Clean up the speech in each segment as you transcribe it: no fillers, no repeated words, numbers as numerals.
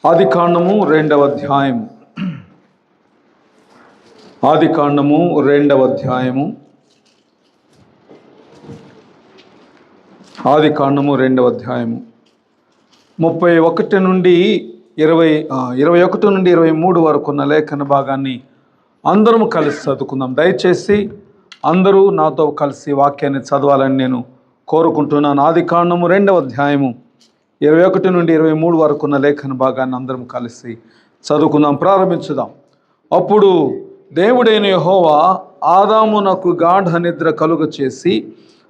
ఆదికాండము 2వ అధ్యాయము. ఆదికాండము 2వ అధ్యాయము. ఆదికాండము 2వ అధ్యాయము 31 నుండి 21 నుండి 23 వరకు ఉన్న లేఖన భాగాన్ని అందరం కలిసి చదువుకుందాం. దయచేసి అందరూ నాతో కలిసి వాక్యాన్ని చదవాలని నేను కోరుకుంటున్నాను. ఆదికాండము 2వ అధ్యాయము 21 నుండి 23 వరకు ఉన్న లేఖన భాగాన్ని అందరం కలిసి చదువుకుందాం. ప్రారంభించుదాం. అప్పుడు దేవుడైన యెహోవా ఆదామునకు గాఢ నిద్ర కలుగచేసి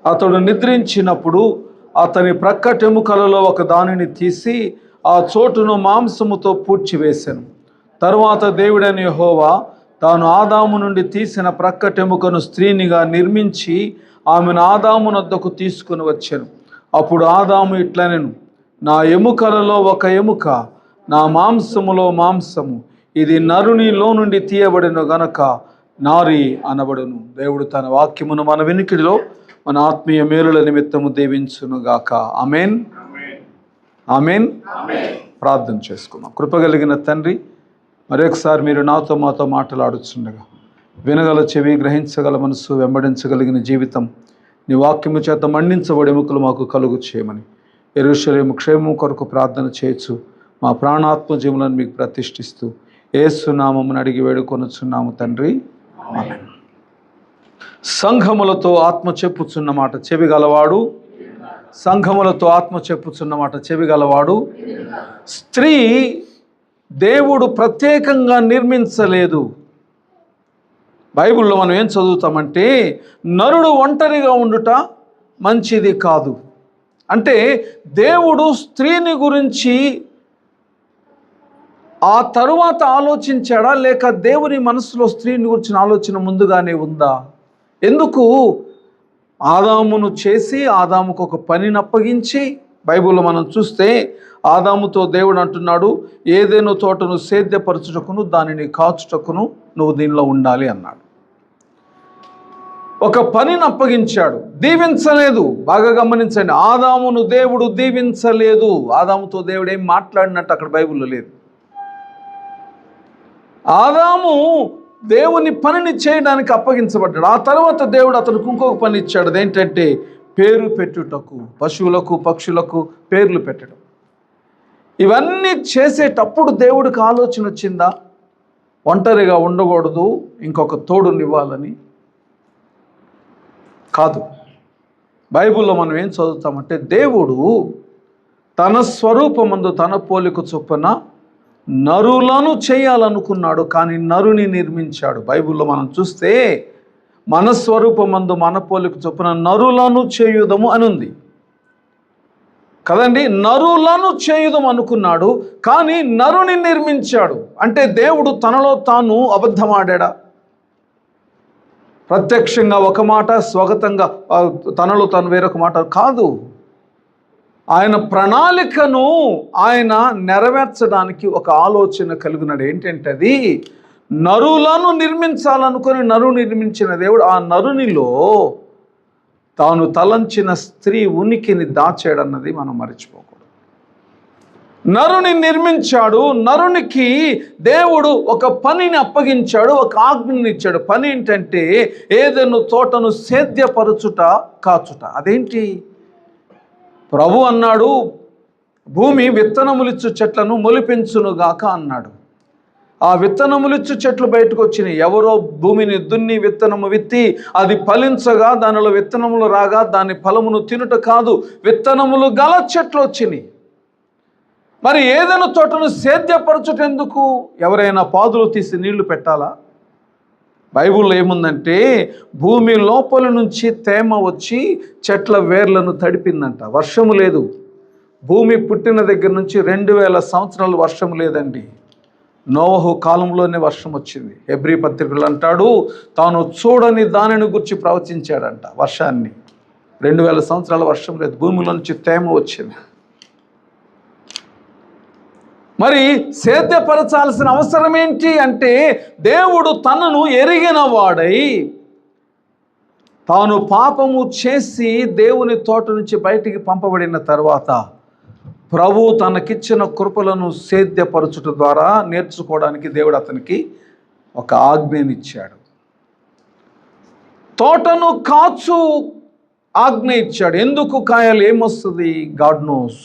అతడు నిద్రించినప్పుడు అతని ప్రక్కటెముకలలో ఒక దానిని తీసి ఆ చోటును మాంసముతో పూడ్చివేశాను. తరువాత దేవుడైన యెహోవా తాను ఆదాము నుండి తీసిన ప్రక్కటెముకను స్త్రీనిగా నిర్మించి ఆమెను ఆదామునొద్దకు తీసుకుని వచ్చాను. అప్పుడు ఆదాము ఇట్లనెను, నా ఎముకలలో ఒక ఎముక, నా మాంసములో మాంసము, ఇది నరునిలో నుండి తీయబడిన గనక నారి అనబడును. దేవుడు తన వాక్యమును మన వినికిడిలో మన ఆత్మీయ మేలుల నిమిత్తము దీవించునుగాక. ఆమేన్, ఆమేన్. ప్రార్థన చేసుకుందాం. కృపగలిగిన తండ్రి, మరొకసారి మీరు నాతో మాతో మాట్లాడుచుండగా వినగల చెవి, గ్రహించగల మనసు, వెంబడించగలిగిన జీవితం నీ వాక్యము చేత మండించబడి ఎముకలు మాకు కలుగు చేయమని యెరూషలేము క్షేమం కొరకు ప్రార్థన చేయొచ్చు. మా ప్రాణాత్మ జీవులను మీకు ప్రతిష్ఠిస్తూ యేసు నామమును అడిగి వేడుకొనుచున్నాము తండ్రి, ఆమేన్. సంఘములతో ఆత్మ చెప్పుచున్న మాట చెవి గలవాడు, సంఘములతో ఆత్మ చెప్పుచున్న మాట చెవి గలవాడు. స్త్రీ దేవుడు ప్రత్యేకంగా నిర్మించలేదు. బైబిల్లో మనం ఏం చదువుతామంటే నరుడు ఒంటరిగా ఉండుట మంచిది కాదు. అంటే దేవుడు స్త్రీని గురించి ఆ తరువాత ఆలోచించాడా, లేక దేవుని మనసులో స్త్రీని గురించిన ఆలోచన ముందుగానే ఉందా? ఎందుకు ఆదామును చేసి ఆదాముకు ఒక పనిని అప్పగించి, బైబిల్లో మనం చూస్తే ఆదాముతో దేవుడు అంటున్నాడు, ఏదేనో తోటను సేద్యపరచుటకును దానిని కాచుటకును నువ్వు దీనిలో ఉండాలి అన్నాడు. ఒక పనిని అప్పగించాడు, దీవించలేదు. బాగా గమనించండి, ఆదామును దేవుడు దీవించలేదు. ఆదాముతో దేవుడు ఏం మాట్లాడినట్టు అక్కడ బైబిల్లో లేదు. ఆదాము దేవుని పనిని చేయడానికి అప్పగించబడ్డాడు. ఆ తర్వాత దేవుడు అతనికి ఇంకొక పని ఇచ్చాడు. అదేంటంటే పేరు పెట్టుటకు, పశువులకు పక్షులకు పేర్లు పెట్టడం. ఇవన్నీ చేసేటప్పుడు దేవుడికి ఆలోచన వచ్చిందా ఒంటరిగా ఉండకూడదు, ఇంకొక తోడునివ్వాలని? కాదు. బైబిల్లో మనం ఏం చదువుతామంటే దేవుడు తన స్వరూపమందు తన పోలిక చొప్పున నరులను చేయాలనుకున్నాడు, కానీ నరుని నిర్మించాడు. బైబిల్లో మనం చూస్తే మన స్వరూపమందు మన పోలిక చొప్పున నరులను చేయుదము అని ఉంది కదండి. నరులను చేయుదం అనుకున్నాడు, కానీ నరుని నిర్మించాడు. అంటే దేవుడు తనలో తాను అబద్ధమాడా? ప్రత్యక్షంగా ఒక మాట, స్వగతంగా తనలో తాను వేరొక మాట కాదు. ఆయన ప్రణాళికను ఆయన నెరవేర్చడానికి ఒక ఆలోచన కలిగినాడు. ఏంటంటే అది నరులను నిర్మించాలనుకొని నరుని నిర్మించిన దేవుడు ఆ నరునిలో తాను తలంచిన స్త్రీ ఉనికిని దాచాడన్నది మనం మర్చిపోకూడదు. నరుని నిర్మించాడు, నరునికి దేవుడు ఒక పనిని అప్పగించాడు, ఒక ఆజ్ఞని ఇచ్చాడు. పని ఏంటంటే ఏదైనా తోటను సేద్యపరచుట, కాచుట. అదేంటి? ప్రభు అన్నాడు, భూమి విత్తనములిచ్చు చెట్లను మొలిపించునుగాక అన్నాడు. ఆ విత్తనములిచ్చు చెట్లు బయటకు వచ్చినాయి. ఎవరో భూమిని దున్ని విత్తనము విత్తి అది ఫలించగా దానిలో విత్తనములు రాగా దాని ఫలమును తినుట కాదు, విత్తనములు గల చెట్లు వచ్చినాయి. మరి ఏదైనా తోటను సేద్యపరచుటెందుకు? ఎవరైనా పాదులు తీసి నీళ్లు పెట్టాలా? బైబిల్లో ఏముందంటే భూమి లోపల నుంచి తేమ వచ్చి చెట్ల వేర్లను తడిపిందంట. వర్షము లేదు. భూమి పుట్టిన దగ్గర నుంచి 2000 సంవత్సరాలు వర్షం లేదండి. నోవహు కాలంలోనే వర్షం వచ్చింది. హెబ్రీ పత్రికలు అంటాడు, తాను చూడని దానిని గురించి ప్రవచించాడంట వర్షాన్ని. 2000 సంవత్సరాల వర్షం లేదు, భూమిలో నుంచి తేమ వచ్చింది. మరి సేద్యపరచాల్సిన అవసరం ఏంటి అంటే దేవుడు తనను ఎరిగిన వాడై తాను పాపము చేసి దేవుని తోట నుంచి బయటికి పంపబడిన తర్వాత ప్రభు తనకిచ్చిన కృపలను సేద్యపరచుట ద్వారా నేర్చుకోవడానికి దేవుడు అతనికి ఒక ఆజ్ఞనిచ్చాడు. తోటను కాచు ఆజ్ఞ ఇచ్చాడు. ఎందుకు కాయాలి, ఏమొస్తుంది? గాడ్ నోస్,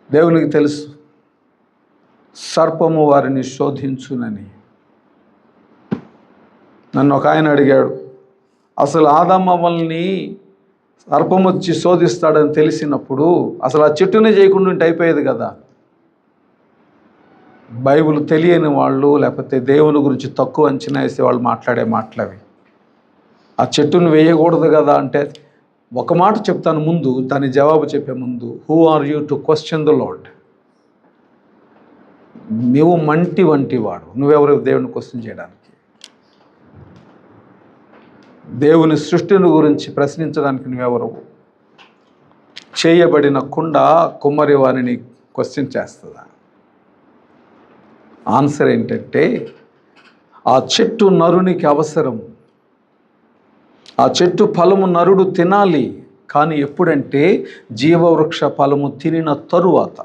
దేవునికి తెలుసు. సర్పము వారిని శోధించునని. నన్ను ఒక ఆయన అడిగాడు, అసలు ఆదామవ్వల్ని సర్పం వచ్చి శోధిస్తాడని తెలిసినప్పుడు అసలు ఆ చెట్టునే చేయకుండా ఉంటే అయిపోయేది కదా. బైబిల్ తెలియని వాళ్ళు, లేకపోతే దేవుని గురించి తక్కువ అంచనా వేసే వాళ్ళు మాట్లాడే మాటలవి. ఆ చెట్టును వేయకూడదు కదా అంటే, ఒక మాట చెప్తాను ముందు, దాని జవాబు చెప్పే ముందు, who are you to question the Lord? నువ్వు మంటి వంటి వాడు, నువ్వెవరు దేవుని క్వశ్చన్ చేయడానికి? దేవుని సృష్టిని గురించి ప్రశ్నించడానికి నువ్వెవరు? చేయబడిన కుండ కుమ్మరి వారిని క్వశ్చన్ చేస్తుందా? ఆన్సర్ ఏంటంటే, ఆ చెట్టు నరునికి అవసరం. ఆ చెట్టు ఫలము నరుడు తినాలి, కానీ ఎప్పుడంటే జీవవృక్ష ఫలము తినిన తరువాత.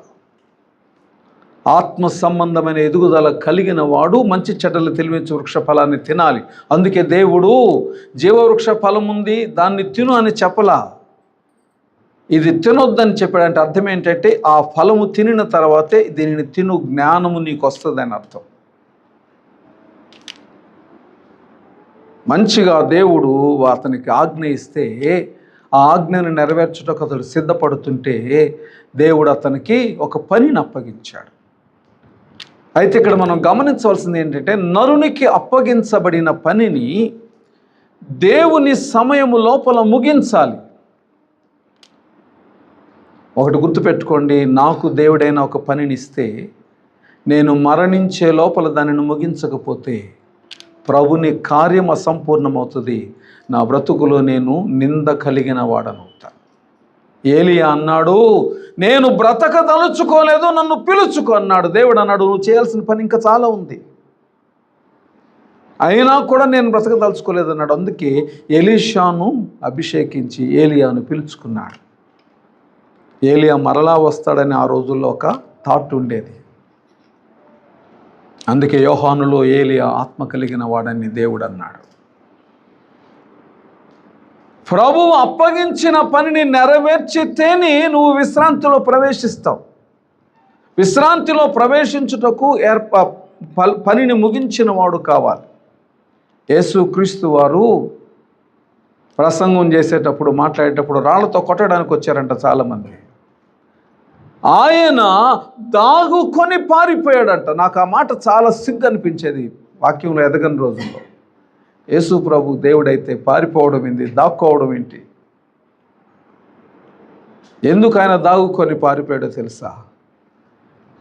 ఆత్మ సంబంధమైన ఎదుగుదల కలిగిన వాడు మంచి చెడ్డలు తెలివించే వృక్ష ఫలాన్ని తినాలి. అందుకే దేవుడు జీవవృక్ష ఫలం ఉంది, దాన్ని తిను అని చెప్పలా. ఇది తినొద్దని చెప్పాడంటే అర్థం ఏంటంటే, ఆ ఫలము తినిన తర్వాతే దీనిని తిను, జ్ఞానము నీకు వస్తుందని అర్థం. మంచిగా దేవుడు అతనికి ఆజ్ఞ ఇస్తే, ఆ ఆజ్ఞను నెరవేర్చుటకు అతడు సిద్ధపడుతుంటే దేవుడు అతనికి ఒక పనిని అప్పగించాడు. అయితే ఇక్కడ మనం గమనించవలసింది ఏంటంటే, నరునికి అప్పగించబడిన పనిని దేవుని సమయము లోపల ముగించాలి. ఒకటి గుర్తుపెట్టుకోండి, నాకు దేవుడైన ఒక పనిని ఇస్తే నేను మరణించే లోపల దానిని ముగించకపోతే ప్రభుని కార్యం అసంపూర్ణమవుతుంది. నా బ్రతుకులో నేను నింద కలిగిన వాడనవుతాను. ఏలియా అన్నాడు, నేను బ్రతకదలుచుకోలేదు, నన్ను పిలుచుకో అన్నాడు. దేవుడు అన్నాడు, నువ్వు చేయాల్సిన పని ఇంకా చాలా ఉంది, అయినా కూడా నేను బ్రతకదలుచుకోలేదు అన్నాడు. అందుకే ఎలీషాను అభిషేకించి ఏలియాను పిలుచుకున్నాడు. ఏలియా మరలా వస్తాడని ఆ రోజుల్లో ఒక థాట్ ఉండేది. అందుకే యోహానులో ఏలియా ఆత్మ కలిగిన వాడని దేవుడు అన్నాడు. ప్రభువు అప్పగించిన పనిని నెరవేర్చితేనే నువ్వు విశ్రాంతిలో ప్రవేశిస్తావు. విశ్రాంతిలో ప్రవేశించుటకు పనిని ముగించిన వాడు కావాలి. యేసుక్రీస్తు వారు ప్రసంగం చేసేటప్పుడు, మాట్లాడేటప్పుడు రాళ్లతో కొట్టడానికి వచ్చారంట చాలామంది. ఆయన దాగుకొని పారిపోయాడంట. నాకు ఆ మాట చాలా సిగ్గు అనిపించేది వాక్యంలో ఎదగని రోజుల్లో. యేసు ప్రభు దేవుడైతే పారిపోవడం ఏంటి, దాక్కోవడం ఏంటి? ఎందుకు ఆయన దాగుకొని పారిపోయాడో తెలుసా?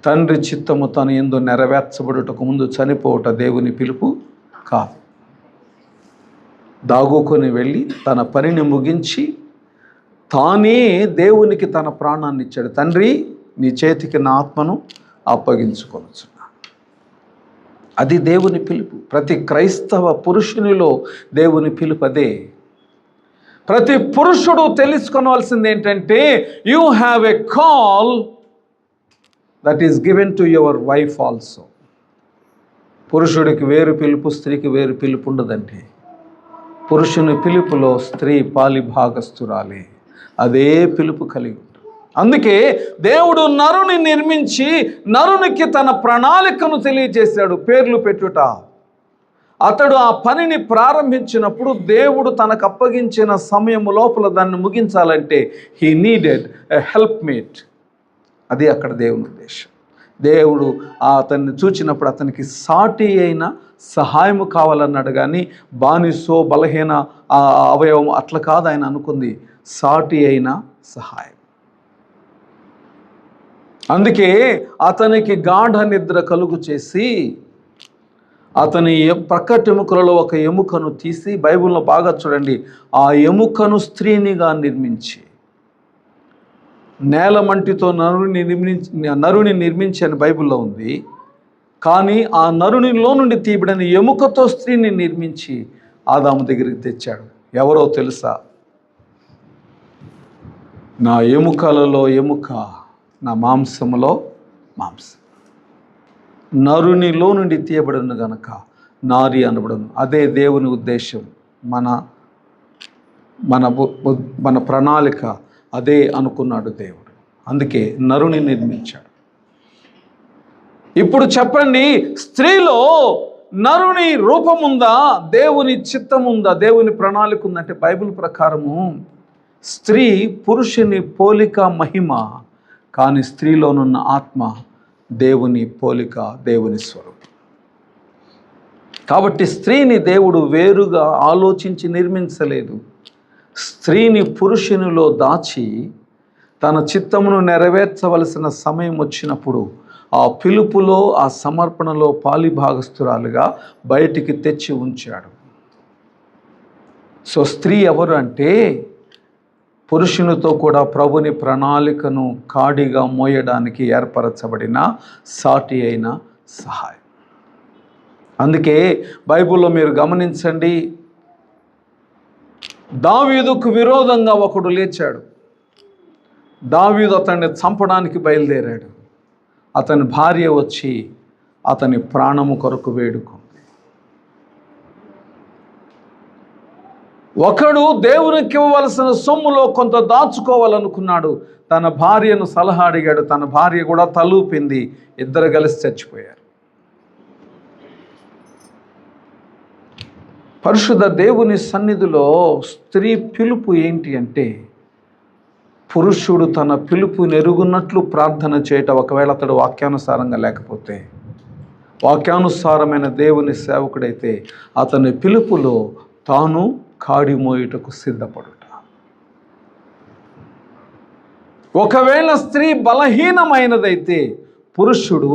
తండ్రి చిత్తము తను ఎందు నెరవేర్చబడుటకు ముందు చనిపోవట దేవుని పిలుపు కాదు. దాగుకొని వెళ్ళి తన పనిని ముగించి తానే దేవునికి తన ప్రాణాన్ని ఇచ్చాడు. తండ్రి, నీ చేతికి నా ఆత్మను అప్పగించుకొనుచున్నా. అది దేవుని పిలుపు. ప్రతి క్రైస్తవ పురుషునిలో దేవుని పిలుపు అదే. ప్రతి పురుషుడు తెలుసుకోవాల్సింది ఏంటంటే, you have a call that is given to your wife also. పురుషుడికి వేరు పిలుపు, స్త్రీకి వేరు పిలుపు ఉండదండి. పురుషుని పిలుపులో స్త్రీ పాలిభాగస్తురాలే. అదే పిలుపు కలిగి ఉంటుంది. అందుకే దేవుడు నరుని నిర్మించి నరునికి తన ప్రణాళికను తెలియజేశాడు, పేర్లు పెట్టుట. అతడు ఆ పనిని ప్రారంభించినప్పుడు దేవుడు తనకు అప్పగించిన సమయం లోపల దాన్ని ముగించాలంటే he needed a helpmate. అది అక్కడ దేవుని ఉద్దేశం. దేవుడు అతన్ని చూచినప్పుడు అతనికి సాటి అయిన సహాయము కావాలన్నాడు, కానీ బానిసో బలహీన అవయవం అట్లా కాదు ఆయన అనుకుంది, సాటి అయిన సహాయం. అందుకే అతనికి గాఢ నిద్ర కలుగు చేసి అతని ప్రక్కటెముకలలో ఒక ఎముకను తీసి, బైబిల్లో బాగా చూడండి, ఆ ఎముకను స్త్రీనిగా నిర్మించి నేలమంటితో నరుని నిర్మించి అని బైబిల్లో ఉంది. కానీ ఆ నరునిలో నుండి తీయబడిన ఎముకతో స్త్రీని నిర్మించి ఆదాము దగ్గరికి తెచ్చాడు. ఎవరో తెలుసా? నా ఎముకలలో ఎముక, నా మాంసములో మాంసం. నరునిలో నుండి తీయబడును గనక నారి అనబడును. అదే దేవుని ఉద్దేశం. మన మన మన ప్రణాళిక అదే అనుకున్నాడు దేవుడు. అందుకే నరుని నిర్మించాడు. ఇప్పుడు చెప్పండి, స్త్రీలో నరుని రూపముందా, దేవుని చిత్తముందా, దేవుని ప్రణాళిక ఉందంటే బైబిల్ ప్రకారము స్త్రీ పురుషుని పోలిక మహిమ, కానీ స్త్రీలోనున్న ఆత్మ దేవుని పోలిక, దేవుని స్వరూపం. కాబట్టి స్త్రీని దేవుడు వేరుగా ఆలోచించి నిర్మించలేదు. స్త్రీని పురుషునిలో దాచి తన చిత్తమును నెరవేర్చవలసిన సమయం వచ్చినప్పుడు ఆ పిలుపులో, ఆ సమర్పణలో పాలిభాగస్తురాలుగా బయటికి తెచ్చి ఉంచాడు. సో స్త్రీ ఎవరు అంటే పురుషునితో కూడా ప్రభుని ప్రణాళికను కాడిగా మోయడానికి ఏర్పరచబడిన సాటి అయిన సహాయం. అందుకే బైబిల్లో మీరు గమనించండి, దావీదుకు విరోధంగా ఒకడు లేచాడు. దావీదు అతన్ని చంపడానికి బయలుదేరాడు. అతని భార్య వచ్చి అతని ప్రాణము కొరకు వేడుకుంది. ఒకడు దేవునికి ఇవ్వవలసిన సొమ్ములో కొంత దాచుకోవాలనుకున్నాడు. తన భార్యను సలహా అడిగాడు. తన భార్య కూడా తలూపింది. ఇద్దరు కలిసి చచ్చిపోయారు. పరిశుద్ధ దేవుని సన్నిధిలో స్త్రీ పిలుపు ఏంటి అంటే, పురుషుడు తన పిలుపు నెరుగున్నట్లు ప్రార్థన చేయటం. ఒకవేళ అతడు వాక్యానుసారంగా లేకపోతే, వాక్యానుసారమైన దేవుని సేవకుడైతే అతని పిలుపులో తాను కాడి మోయుటకు సిద్ధపడుట. ఒకవేళ స్త్రీ బలహీనమైనదైతే పురుషుడు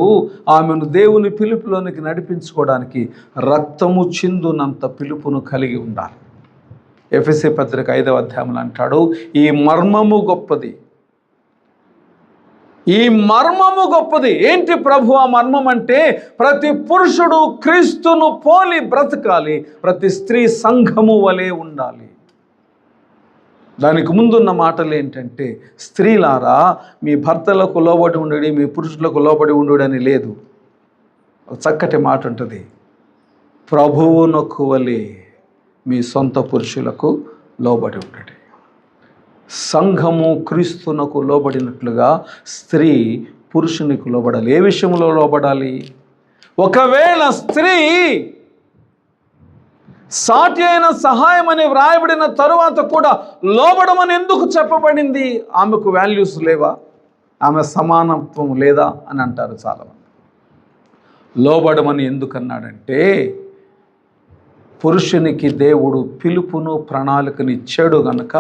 ఆమెను దేవుని పిలుపులోనికి నడిపించుకోవడానికి రక్తము చిందునంత పిలుపును కలిగి ఉండాలి. ఎఫెసీ పత్రిక 5వ అధ్యాయంలో అంటాడు, ఈ మర్మము గొప్పది. ఈ మర్మము గొప్పది. ఏంటి ప్రభు ఆ మర్మం అంటే, ప్రతి పురుషుడు క్రీస్తును పోలి బ్రతకాలి, ప్రతి స్త్రీ సంఘము వలె ఉండాలి. దానికి ముందున్న మాటలు ఏంటంటే, స్త్రీలారా మీ భర్తలకు లోబడి ఉండుడి, మీ పురుషులకు లోబడి ఉండుడి అని లేదు. చక్కటి మాట ఉంటుంది, ప్రభువునకు వలె మీ సొంత పురుషులకు లోబడి ఉండండి. సంఘము క్రీస్తునకు లోబడినట్లుగా స్త్రీ పురుషునికి లోబడాలి. ఏ విషయంలో లోబడాలి? ఒకవేళ స్త్రీ సాటి అయిన సహాయం అని వ్రాయబడిన తరువాత కూడా లోబడమని ఎందుకు చెప్పబడింది? ఆమెకు వాల్యూస్ లేవా? ఆమె సమానత్వం లేదా అని అంటారు చాలామంది. లోబడమని ఎందుకన్నాడంటే, పురుషునికి దేవుడు పిలుపును ప్రణాళికను ఇచ్చాడు గనక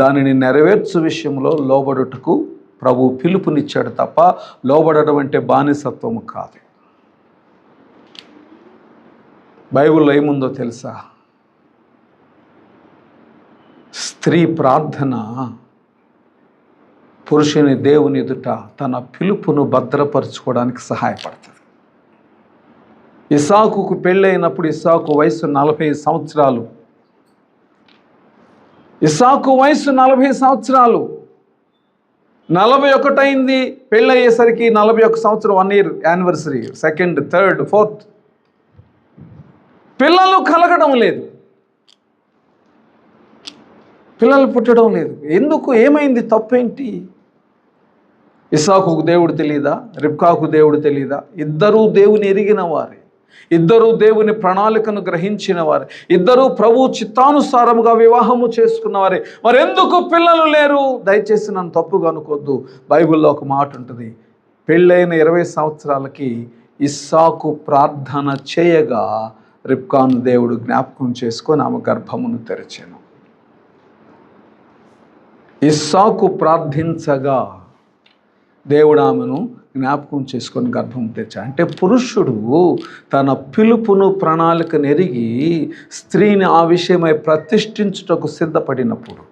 దానిని నెరవేర్చు విషయంలో లోబడుటకు ప్రభు పిలుపునిచ్చాడు తప్ప లోబడడం అంటే బానిసత్వము కాదు. బైబిల్లో ఏముందో తెలుసా? స్త్రీ ప్రార్థన పురుషుని దేవుని ఎదుట తన పిలుపును భద్రపరచుకోవడానికి సహాయపడుతుంది. ఇస్సాకుకు పెళ్ళైనప్పుడు ఇస్సాకు వయసు 40 సంవత్సరాలు. ఇస్సాకు వయసు 40 సంవత్సరాలు. 41 అయింది పెళ్ళయ్యేసరికి. 41 సంవత్సరం 1 year anniversary, 2nd, 3rd, 4th. పిల్లలు కలగడం లేదు, పిల్లలు పుట్టడం లేదు. ఎందుకు? ఏమైంది? తప్పేంటి? ఇస్సాకుకు దేవుడు తెలీదా? రిబ్కాకు దేవుడు తెలీదా? ఇద్దరూ దేవుని ఎరిగిన వారే, ఇద్దరూ దేవుని ప్రణాళికను గ్రహించిన వారే, ఇద్దరూ ప్రభు చిత్తానుసారముగా వివాహము చేసుకున్నవారే. మరెందుకు పిల్లలు లేరు? దయచేసి నన్ను తప్పుగా అనుకోవద్దు. బైబిల్లో ఒక మాట ఉంటుంది, పెళ్ళైన 20 సంవత్సరాలకి ఇస్సాకు ప్రార్థన చేయగా రిబ్కాను దేవుడు జ్ఞాపకం చేసుకొని ఆమె గర్భమును తెరిచెను. ఇస్సాకు ప్రార్థించగా దేవుడు ఆమెను జ్ఞాపకం చేసుకొని గర్భం తెచ్చాడు. అంటే పురుషుడు తన పిలుపును ప్రణాళికను ఎరిగి స్త్రీని ఆ విషయమై ప్రతిష్ఠించుటకు సిద్ధపడినప్పుడు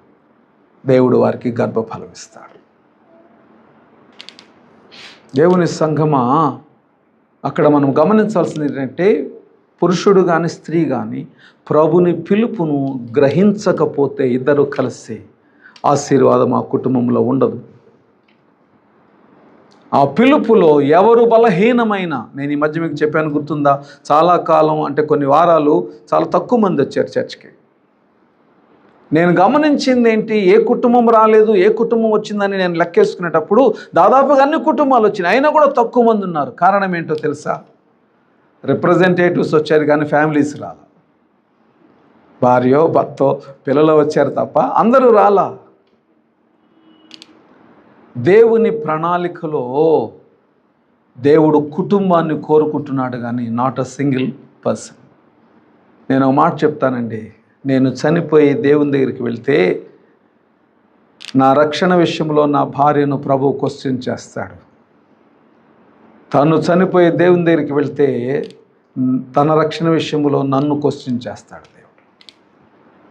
దేవుడు వారికి గర్భఫలం ఇస్తాడు. దేవుని సంఘమా, అక్కడ మనం గమనించాల్సింది ఏంటంటే, పురుషుడు కానీ స్త్రీ కానీ ప్రభుని పిలుపును గ్రహించకపోతే ఇద్దరు కలిసి ఆశీర్వాదం ఆ కుటుంబంలో ఉండదు. ఆ పిలుపులో ఎవరు బలహీనమైన, నేను ఈ మధ్య మీకు చెప్పాను గుర్తుందా, చాలా కాలం అంటే కొన్ని వారాలు చాలా తక్కువ మంది వచ్చారు చర్చ్కి. నేను గమనించింది ఏంటి, ఏ కుటుంబం రాలేదు, ఏ కుటుంబం వచ్చిందని నేను లెక్కేసుకునేటప్పుడు దాదాపుగా అన్ని కుటుంబాలు వచ్చినాయి, అయినా కూడా తక్కువ మంది ఉన్నారు. కారణం ఏంటో తెలుసా? రిప్రజెంటేటివ్స్ వచ్చారు కానీ ఫ్యామిలీస్ రాలా. భార్యో భర్తో పిల్లలు వచ్చారు తప్ప అందరూ రాలా. దేవుని ప్రణాళికలో దేవుడు కుటుంబాన్ని కోరుకుంటున్నాడు కానీ నాట్ అ సింగిల్ పర్సన్. నేను ఒక మాట చెప్తానండి, నేను చనిపోయి దేవుని దగ్గరికి వెళ్తే నా రక్షణ విషయంలో నా భార్యను ప్రభు క్వశ్చన్ చేస్తాడు. తను చనిపోయి దేవుని దగ్గరికి వెళ్తే తన రక్షణ విషయంలో నన్ను క్వశ్చన్ చేస్తాడు దేవుడు.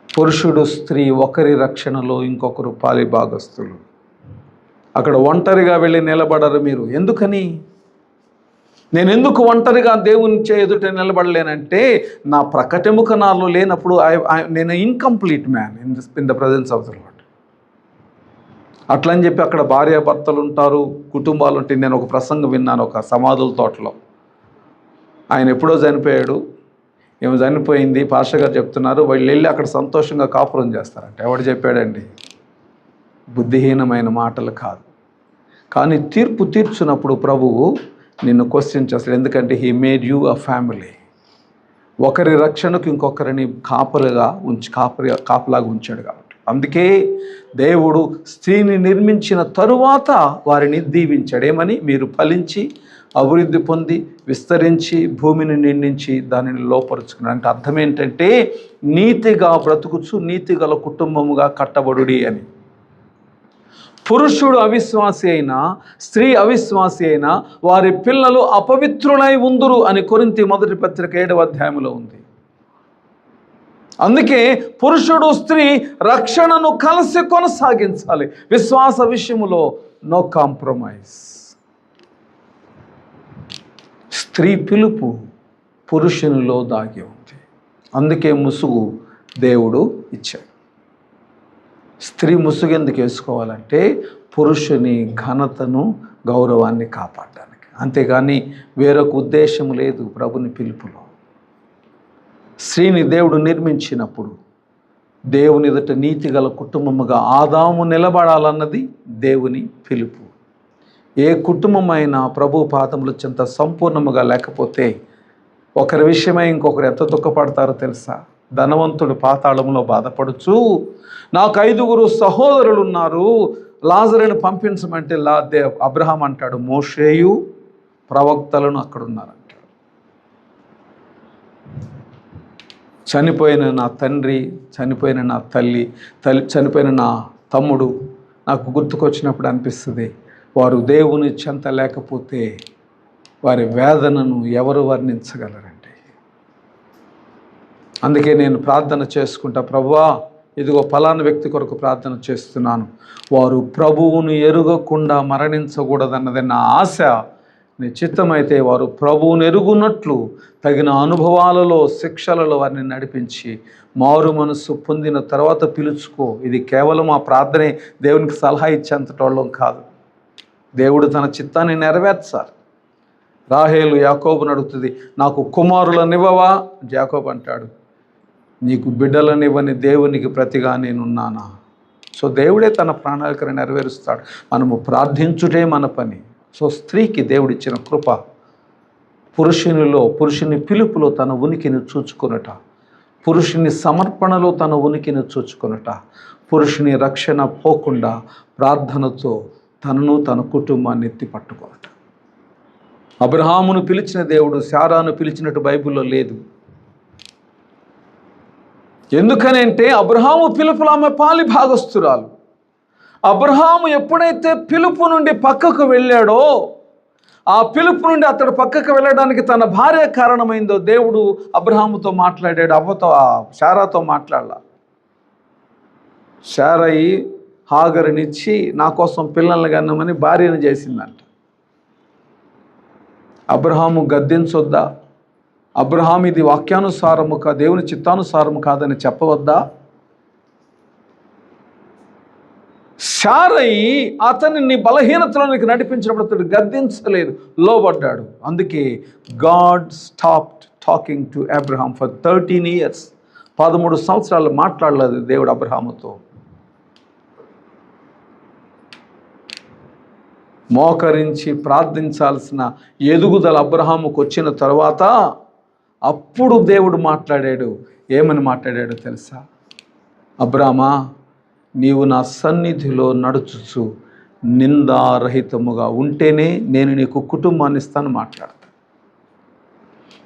పురుషుడు స్త్రీ ఒకరి రక్షణలో ఇంకొకరు పాలి భాగస్తులు. అక్కడ ఒంటరిగా వెళ్ళి నిలబడరు మీరు. ఎందుకని? నేను ఎందుకు ఒంటరిగా దేవుని ఎదుట నిలబడలేనంటే నా ప్రకటముక నాలో లేనప్పుడు నేను incomplete man in the presence of the lord. అట్లని చెప్పి అక్కడ భార్యాభర్తలు ఉంటారు, కుటుంబాలు ఉంటాయి. నేను ఒక ప్రసంగం విన్నాను ఒక సమాధుల తోటలో. ఆయన ఎప్పుడో చనిపోయాడు, ఏమో చనిపోయింది, పాస్టర్ గారు చెప్తున్నారు, వాళ్ళు వెళ్ళి అక్కడ సంతోషంగా కాపురం చేస్తారంట. ఎవడు చెప్పాడండి? బుద్ధిహీనమైన మాటలు కాదు. కానీ తీర్పు తీర్చున్నప్పుడు ప్రభువు నిన్ను క్వశ్చన్ చేస్తాడు. ఎందుకంటే he made you a family. ఒకరి రక్షణకు ఇంకొకరిని కాపలాగా ఉంచాడు కాబట్టి. అందుకే దేవుడు స్త్రీని నిర్మించిన తరువాత వారిని దీవించాడు. ఏమని? మీరు ఫలించి అభివృద్ధి పొంది విస్తరించి భూమిని నిండించి దానిని లోపరుచుకున్నాడు. అంటే అర్థం ఏంటంటే నీతిగా బ్రతుకుచు నీతిగల కుటుంబముగా కట్టబడుడి అని. పురుషుడు అవిశ్వాసి అయినా స్త్రీ అవిశ్వాసి అయినా వారి పిల్లలు అపవిత్రులై ఉందురు అని కొరింథీ మొదటి పత్రిక 7వ అధ్యాయంలో ఉంది. అందుకే పురుషుడు స్త్రీ రక్షణను కలిసి కొనసాగించాలి. విశ్వాస విషయములో నో కాంప్రమైజ్. స్త్రీ పిలుపు పురుషునిలో దాగి ఉంది. అందుకే ముసుగు దేవుడు ఇచ్చాడు. స్త్రీ ముసుగు ఎందుకు వేసుకోవాలంటే పురుషుని ఘనతను గౌరవాన్ని కాపాడడానికి, అంతేగాని వేరొక ఉద్దేశం లేదు ప్రభుని పిలుపులో. స్త్రీని దేవుడు నిర్మించినప్పుడు దేవుని ఎదుట నీతిగల కుటుంబముగా ఆదాము నిలబడాలన్నది దేవుని పిలుపు. ఏ కుటుంబమైనా ప్రభు పాదముల చెంత సంపూర్ణముగా లేకపోతే ఒకరి విషయమై ఇంకొకరు ఎంత దుఃఖపడతారో తెలుసా? ధనవంతుడు పాతాళంలో బాధపడుచు నాకు 5 సహోదరులు ఉన్నారు, లాజరుని పంపించమంటే అబ్రహాం అంటాడు మోషేయు ప్రవక్తలను అక్కడ ఉన్నారంటాడు. చనిపోయిన నా తండ్రి, చనిపోయిన నా తల్లి, చనిపోయిన నా తమ్ముడు నాకు గుర్తుకొచ్చినప్పుడు అనిపిస్తుంది, వారు దేవుని చెంత లేకపోతే వారి వేదనను ఎవరు వర్ణించగలరండి. అందుకే నేను ప్రార్థన చేసుకుంటా, ప్రభువా ఇదిగో ఫలానా వ్యక్తి కొరకు ప్రార్థన చేస్తున్నాను, వారు ప్రభువును ఎరుగకుండా మరణించకూడదన్నది నా ఆశ. నీ చిత్తమైతే వారు ప్రభువును ఎరుగున్నట్లు తగిన అనుభవాలలో శిక్షలలో వారిని నడిపించి మారు మనసు పొందిన తర్వాత పిలుచుకో. ఇది కేవలం ఆ ప్రార్థనే దేవునికి సలహా ఇచ్చేంతటోళ్ళం కాదు. దేవుడు తన చిత్తాన్ని నెరవేర్చాలి. రాహేలు యాకోబుని అడుగుతుంది, నాకు కుమారులనివ్వవా? యాకోబు అంటాడు, నీకు బిడ్డలనివ్వని దేవునికి ప్రతిగా నేనున్నానా? సో దేవుడే తన ప్రణాళికను నెరవేరుస్తాడు. మనము ప్రార్థించుటే మన పని. సో స్త్రీకి దేవుడిచ్చిన కృప పురుషుని పిలుపులో తన ఉనికిని చూచుకొనుట, పురుషుని సమర్పణలో తన ఉనికిని చూచుకొనుట, పురుషుని రక్షణ పోకుండా ప్రార్థనతో తనను తన కుటుంబాన్ని ఎత్తి పట్టుకొనుట. అబ్రహామును పిలిచిన దేవుడు శారాను పిలిచినట్టు బైబిల్లో లేదు. ఎందుకనంటే అబ్రహాము పిలుపులో ఆమె పాలి భాగస్తురాలు. అబ్రహాము ఎప్పుడైతే పిలుపు నుండి పక్కకు వెళ్ళాడో, ఆ పిలుపు నుండి అతడు పక్కకు వెళ్ళడానికి తన భార్య కారణమైందో దేవుడు అబ్రహాముతో మాట్లాడాడు. శారాతో మాట్లాడాల. శారయి హాగరునిచ్చి నా కోసం పిల్లల్ని కన్నమని భార్యను చేసిందంట. అబ్రహాము గద్దించొద్దా? అబ్రహాం ఇది వాక్యానుసారము దేవుని చిత్తానుసారము కాదని చెప్పవద్దా? శారయి అతనిని బలహీనతలోనికి నడిపించినప్పుడు అతడు గద్దించలేదు, లోబడ్డాడు. అందుకే God stopped talking to Abraham for 13 years. 13 సంవత్సరాలు మాట్లాడలేదు దేవుడు అబ్రహాముతో. మోకరించి ప్రార్థించాల్సిన ఎదుగుదల అబ్రహాముకు వచ్చిన తర్వాత అప్పుడు దేవుడు మాట్లాడాడు. ఏమని మాట్లాడాడో తెలుసా? అబ్రామా, నీవు నా సన్నిధిలో నడుచుచు నిందారహితముగా ఉంటేనే నేను నీకు కుటుంబాన్ని ఇస్తాను మాట్లాడతాను.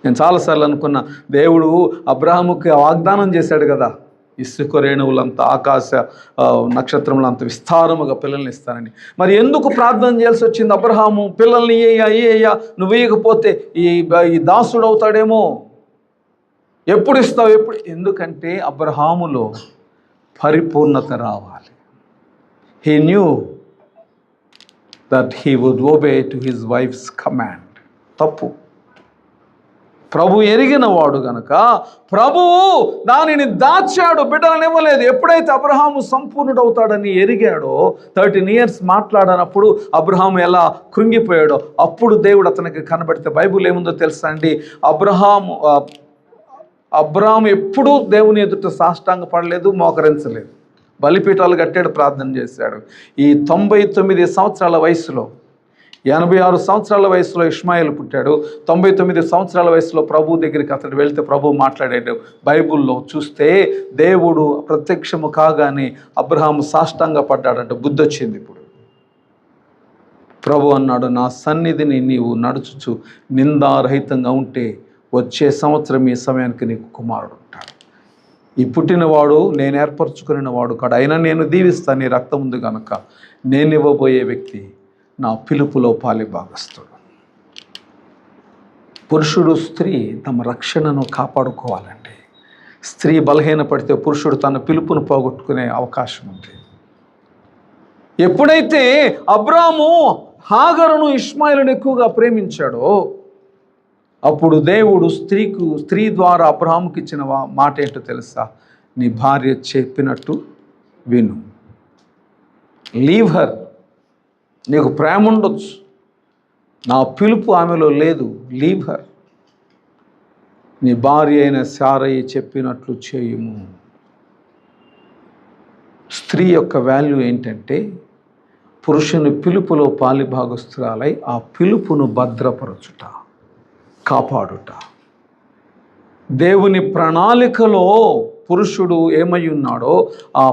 నేను చాలాసార్లు అనుకున్నా, దేవుడు అబ్రహాముకి వాగ్దానం చేశాడు కదా, ఇసుక రేణువులంత ఆకాశ నక్షత్రములంత విస్తారముగా పిల్లల్ని ఇస్తానని. మరి ఎందుకు ప్రార్థన చేయాల్సి వచ్చింది? అబ్రహాము పిల్లల్ని అయ్యా నువ్వు ఇవ్వకపోతే ఈ దాసుడు అవుతాడేమో, ఎప్పుడు ఇస్తావు ఎప్పుడు? ఎందుకంటే అబ్రహాములో పరిపూర్ణత రావాలి. He knew that he would obey to his wife's command. తప్పు ప్రభు ఎరిగిన వాడు గనక ప్రభువు దానిని దాచాడు, బిడ్డలను ఇవ్వలేదు. ఎప్పుడైతే అబ్రహాము సంపూర్ణుడవుతాడని ఎరిగాడో, 13 years మాట్లాడనప్పుడు అబ్రహాము ఎలా కృంగిపోయాడో అప్పుడు దేవుడు అతనికి కనబడితే, బైబుల్ ఏముందో తెలుసా అండి? అబ్రహాము ఎప్పుడూ దేవుని ఎదుట సాష్టాంగ పడలేదు, మోకరించలేదు. బలిపీఠాలు కట్టాడు, ప్రార్థన చేశాడు. ఈ 99 సంవత్సరాల వయసులో, 86 సంవత్సరాల వయసులో ఇష్మాయేలు పుట్టాడు. 99 సంవత్సరాల వయసులో ప్రభు దగ్గరికి అతడు వెళ్తే ప్రభు మాట్లాడాడు. బైబుల్లో చూస్తే దేవుడు ప్రత్యక్షము కాగానే అబ్రహాము సాష్టాంగ పడ్డాడంట. బుద్ధి వచ్చింది. ఇప్పుడు ప్రభు అన్నాడు, నా సన్నిధిని నీవు నడుచుచు నిందారహితంగా ఉంటే వచ్చే సంవత్సరం ఈ సమయానికి నీకు కుమారుడు ఉంటాడు. ఈ పుట్టినవాడు నేను ఏర్పరచుకున్న వాడు కాడు, అయినా నేను దీవిస్తాను, నీ రక్తం ఉంది కనుక. నేను ఇవ్వబోయే వ్యక్తి నా పిలుపులో పాలిభాగస్తుడు. పురుషుడు స్త్రీ తమ రక్షణను కాపాడుకోవాలండి. స్త్రీ బలహీనపడితే పురుషుడు తన పిలుపును పోగొట్టుకునే అవకాశం ఉంది. ఎప్పుడైతే అబ్రాము హాగరును ఇష్మాయిలును ఎక్కువగా ప్రేమించాడో అప్పుడు దేవుడు స్త్రీ ద్వారా అబ్రహాముకి ఇచ్చిన మాట ఏంటో తెలుసా? నీ భార్య చెప్పినట్టు విను. Leave her. నీకు ప్రేమ ఉండొచ్చు, నా పిలుపు ఆమెలో లేదు, లీవ్ హర్. నీ భార్య అయిన శారయి చెప్పినట్లు చేయుము. స్త్రీ యొక్క వాల్యూ ఏంటంటే పురుషుని పిలుపులో పాలిభాగస్తురాలై ఆ పిలుపును భద్రపరచుట, కాపాడుట. దేవుని ప్రణాళికలో పురుషుడు ఏమై ఉన్నాడో ఆ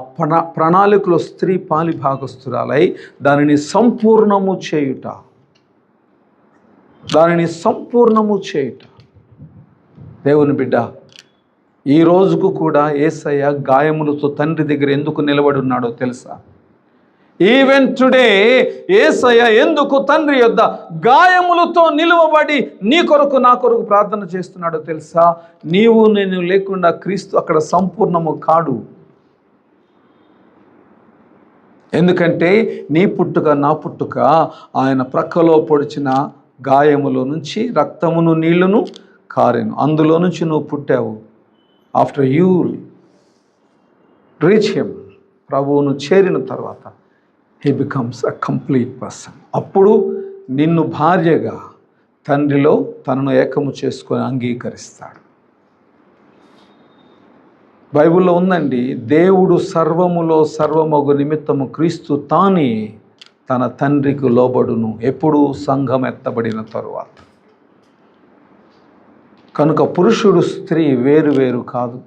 ప్రణాళికలో స్త్రీ పాలిభాగస్తురాలై దానిని సంపూర్ణము చేయుట, దేవుని బిడ్డ, ఈ రోజుకు కూడా యేసయ్య గాయములతో తండ్రి దగ్గర ఎందుకు నిలబడి ఉన్నాడో తెలుసా? ఈవెన్ టుడే యేసయ్య ఎందుకు తండ్రి యొద్ద గాయములతో నిలువబడి నీ కొరకు నా కొరకు ప్రార్థన చేస్తున్నాడో తెలుసా? నీవు నేను లేకుండా క్రీస్తు అక్కడ సంపూర్ణము కాడు. ఎందుకంటే నీ పుట్టుక నా పుట్టుక ఆయన ప్రక్కలో పొడిచిన గాయములో నుంచి రక్తమును నీళ్లును కారెను. అందులో నుంచి నువ్వు పుట్టావు. ఆఫ్టర్ యూ రీచ్ హిమ్, ప్రభువును చేరిన తర్వాత he becomes a complete person. అప్పుడు నిన్ను భార్యగా తండ్రిలో తనను ఏకము చేసుకొని అంగీకరిస్తాడు. బైబిల్లో ఉందండి, దేవుడు సర్వములో సర్వమగు నిమిత్తము క్రీస్తు తానే తన తండ్రికి లోబడును, ఎప్పుడు సంఘం ఎత్తబడిన తరువాత. కనుక పురుషుడు స్త్రీ వేరు కాదు.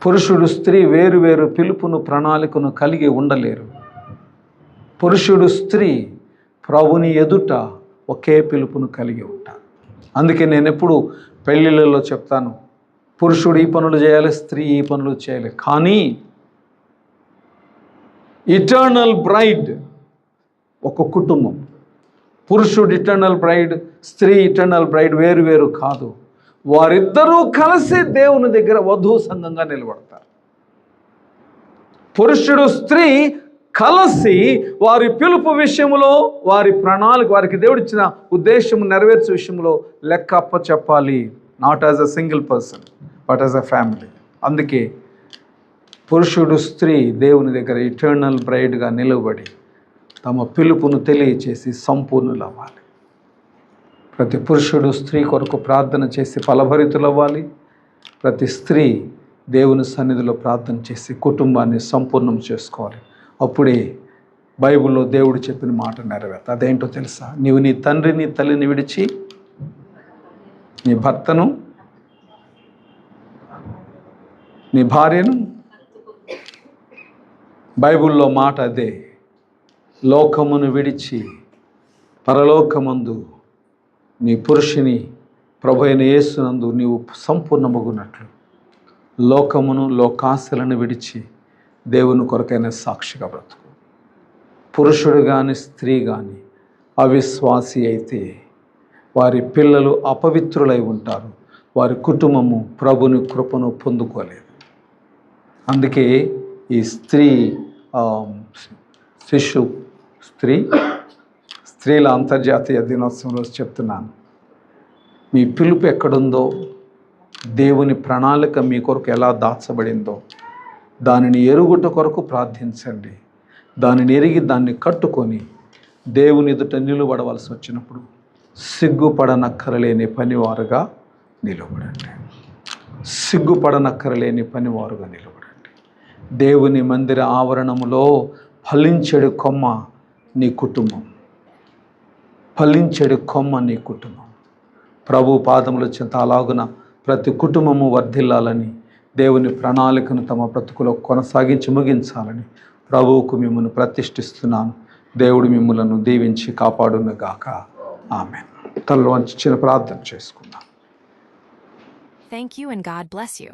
పురుషుడు స్త్రీ వేరు పిలుపును ప్రణాళికను కలిగి ఉండలేరు. పురుషుడు స్త్రీ ప్రభుని ఎదుట ఒకే పిలుపును కలిగి ఉంటారు. అందుకే నేను ఎప్పుడు పెళ్ళిళ్ళలో చెప్తాను, పురుషుడు ఈ పనులు చేయాలి, స్త్రీ ఈ పనులు చేయాలి. కానీ ఇటర్నల్ బ్రైడ్ ఒక కుటుంబం. పురుషుడు ఇటర్నల్ బ్రైడ్, స్త్రీ ఇటర్నల్ బ్రైడ్ వేరు కాదు. వారిద్దరూ కలిసి దేవుని దగ్గర వధువు సంఘంగా నిలబడతారు. పురుషుడు స్త్రీ కలిసి వారి పిలుపు విషయంలో, వారి ప్రణాళిక, వారికి దేవుడిచ్చిన ఉద్దేశం నెరవేర్చే విషయంలో లెక్క అప్పచెప్పాలి. Not as a single person but as a family. అందుకే పురుషుడు స్త్రీ దేవుని దగ్గర ఇటర్నల్ బ్రైడ్గా నిలబడి తమ పిలుపును తెలియచేసి సంపూర్ణులవ్వాలి. ప్రతి పురుషుడు స్త్రీ కొరకు ప్రార్థన చేసి ఫలభరితులవ్వాలి. ప్రతి స్త్రీ దేవుని సన్నిధిలో ప్రార్థన చేసి కుటుంబాన్ని సంపూర్ణం చేసుకోవాలి. అప్పుడే బైబిల్లో దేవుడు చెప్పిన మాట నెరవేరుతుంది. అదేంటో తెలుసా? నీవు నీ తండ్రిని తల్లిని విడిచి నీ భర్తను నీ భార్యను, బైబిల్లో మాట అదే, లోకమును విడిచి పరలోకమందు నీ పురుషుని ప్రభు అయిన యేసునందు నీవు సంపూర్ణమగునట్లు లోకమును లోకాశలను విడిచి దేవుని కొరకైన సాక్షిగా బ్రతుకు. పురుషుడు కానీ స్త్రీ కానీ అవిశ్వాసి అయితే వారి పిల్లలు అపవిత్రులై ఉంటారు. వారి కుటుంబము ప్రభుని కృపను పొందుకోలేదు. అందుకే ఈ స్త్రీల అంతర్జాతీయ దినోత్సవం రోజు చెప్తున్నాను. మీ పిలుపు ఎక్కడుందో, దేవుని ప్రణాళిక మీ కొరకు ఎలా దాచబడిందో దానిని ఎరుగుట కొరకు ప్రార్థించండి. దానిని ఎరిగి దాన్ని కట్టుకొని దేవుని ఎదుట నిలబడవలసి వచ్చినప్పుడు సిగ్గుపడనక్కరలేని పనివారుగా నిలబడండి. సిగ్గుపడనక్కరలేని పనివారుగా నిలబడండి. దేవుని మందిర ఆవరణములో ఫలించెడు కొమ్మ నీ కుటుంబం. ఫలించెడు కొమ్మ నీ కుటుంబం. ప్రభు పాదముల చెంత అలాగున ప్రతి కుటుంబము వర్ధిల్లాలని, దేవుని ప్రణాళికను తమ బ్రతుకులో కొనసాగించి ముగించాలని ప్రభువుకు మిమ్మల్ని ప్రతిష్ఠిస్తున్నాను. దేవుడు మిమ్మలను దీవించి కాపాడునుగాక. ఆమేన్. తలలో వంచి చిన్న ప్రార్థన చేసుకుందాం. Thank you and God bless you.